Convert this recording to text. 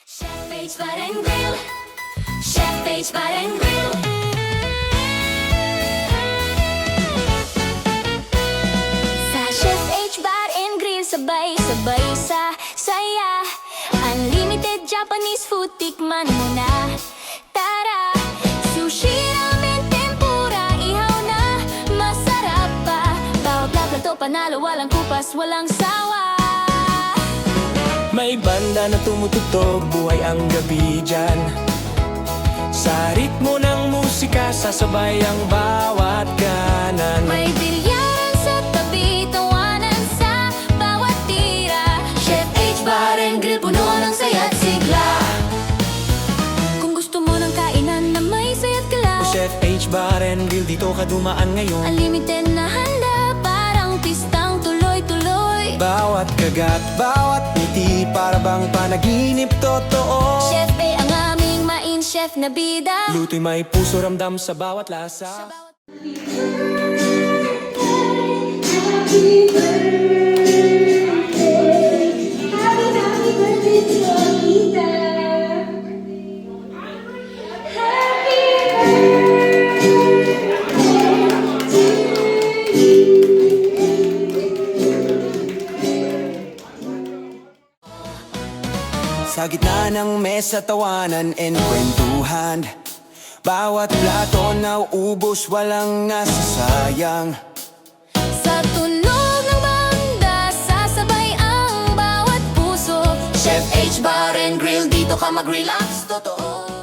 Chef H Bar and Grill. Chef H Bar and Grill. Sa Chef H Bar and Grill, sabay-sabay sa saya. Unlimited Japanese food, tikman mo na. Tara! Sushi, ramen, tempura, ihaw na. Masarap pa. Bawat plato panalo, walang kupas, walang sawa. May banda na tumutugtog, buhay ang gabi dyan. Sa ritmo ng musika, sasabay ang bawat kanan. May bilyaran sa tabi, tawanan sa bawat tira. Chef H Bar and Grill, puno ng saya't sigla. Kung gusto mo ng kainan na may saya't galaw, Chef H Bar and Grill, dito ka dumaan ngayon. unlimited na handa, parang pistang tuloy-tuloy. Bawat kagat, bawat ngiti, para bang panaginip totoo. Chef A ang aming main chef na bida. Luto'y may puso, ramdam sa bawat lasa. Sa gitna ng mesa, tawanan and kwentuhan. Bawat plato na ubos, walang nasasayang. Sa tunog ng banda, sasabay ang bawat puso. Chef H Bar and Grill, dito ka mag-relax, totoo.